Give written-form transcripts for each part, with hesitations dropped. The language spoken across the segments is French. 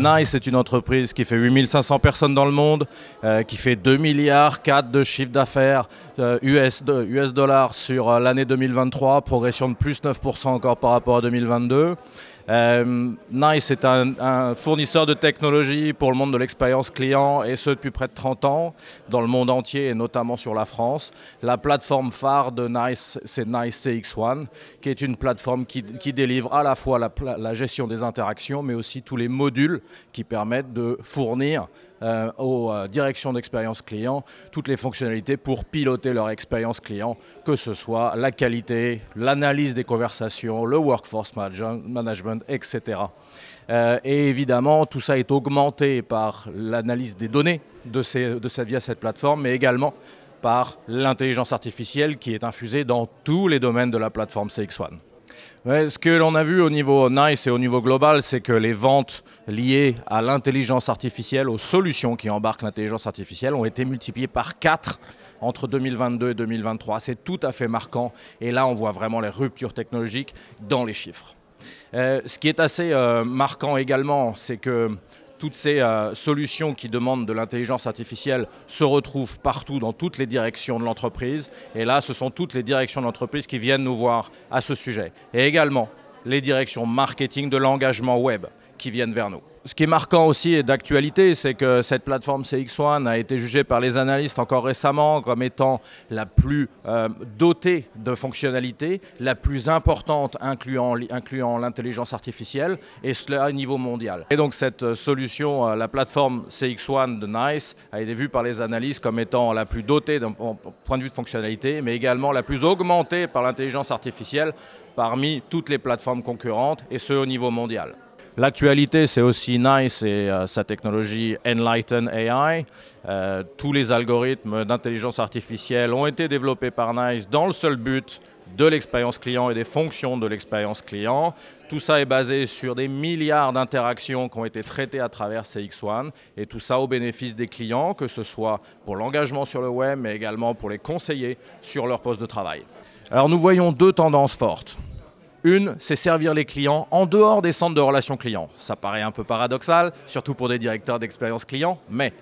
NICE est une entreprise qui fait 8500 personnes dans le monde, qui fait 2,4 milliards de chiffre d'affaires US dollars sur l'année 2023, progression de plus 9% encore par rapport à 2022. NICE est un fournisseur de technologie pour le monde de l'expérience client, et ce depuis près de 30 ans dans le monde entier et notamment sur la France. La plateforme phare de NICE, c'est NICE CX1, qui est une plateforme qui délivre à la fois la gestion des interactions, mais aussi tous les modules qui permettent de fournir aux directions d'expérience client toutes les fonctionnalités pour piloter leur expérience client, que ce soit la qualité, l'analyse des conversations, le workforce management, etc. Et évidemment, tout ça est augmenté par l'analyse des données via cette plateforme, mais également par l'intelligence artificielle qui est infusée dans tous les domaines de la plateforme CX1. Ouais, ce que l'on a vu au niveau NICE et au niveau global, c'est que les ventes liées à l'intelligence artificielle, aux solutions qui embarquent l'intelligence artificielle, ont été multipliées par 4 entre 2022 et 2023. C'est tout à fait marquant, et là on voit vraiment les ruptures technologiques dans les chiffres. Ce qui est assez marquant également, c'est que toutes ces solutions qui demandent de l'intelligence artificielle se retrouvent partout, dans toutes les directions de l'entreprise. Et là, ce sont toutes les directions de l'entreprise qui viennent nous voir à ce sujet. Et également les directions marketing de l'engagement web qui viennent vers nous. Ce qui est marquant aussi et d'actualité, c'est que cette plateforme CX1 a été jugée par les analystes encore récemment comme étant la plus dotée de fonctionnalités, la plus importante incluant l'intelligence artificielle, et cela à niveau mondial. Et donc cette solution, la plateforme CX1 de NICE, a été vue par les analystes comme étant la plus dotée d'un point de vue de fonctionnalité, mais également la plus augmentée par l'intelligence artificielle parmi toutes les plateformes concurrentes, et ce au niveau mondial. L'actualité, c'est aussi NICE et sa technologie Enlighten AI. Tous les algorithmes d'intelligence artificielle ont été développés par NICE dans le seul but de l'expérience client et des fonctions de l'expérience client. Tout ça est basé sur des milliards d'interactions qui ont été traitées à travers CX1, et tout ça au bénéfice des clients, que ce soit pour l'engagement sur le web, mais également pour les conseiller sur leur poste de travail. Alors nous voyons deux tendances fortes. Une, c'est servir les clients en dehors des centres de relations clients. Ça paraît un peu paradoxal, surtout pour des directeurs d'expérience client, mais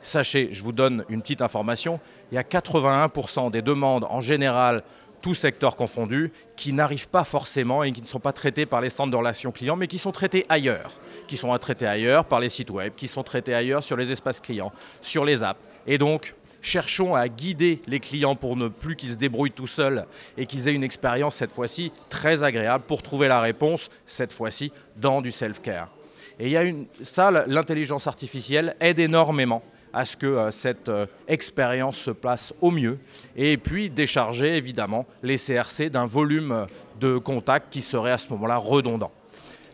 sachez, je vous donne une petite information, il y a 81% des demandes en général, tout secteur confondu, qui n'arrivent pas forcément et qui ne sont pas traitées par les centres de relations clients, mais qui sont traitées ailleurs. Qui sont traités ailleurs par les sites web, qui sont traités ailleurs sur les espaces clients, sur les apps. Et donc, cherchons à guider les clients pour ne plus qu'ils se débrouillent tout seuls et qu'ils aient une expérience cette fois-ci très agréable pour trouver la réponse, cette fois-ci, dans du self-care. Et l'intelligence artificielle aide énormément à ce que cette expérience se place au mieux, et puis décharger évidemment les CRC d'un volume de contacts qui serait à ce moment-là redondant.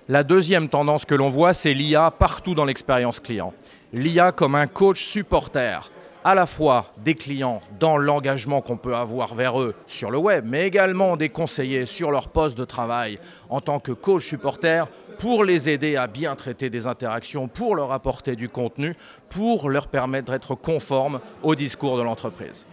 La deuxième tendance que l'on voit, c'est l'IA partout dans l'expérience client. L'IA comme un coach supporter, à la fois des clients dans l'engagement qu'on peut avoir vers eux sur le web, mais également des conseillers sur leur poste de travail en tant que coach supporter pour les aider à bien traiter des interactions, pour leur apporter du contenu, pour leur permettre d'être conformes au discours de l'entreprise.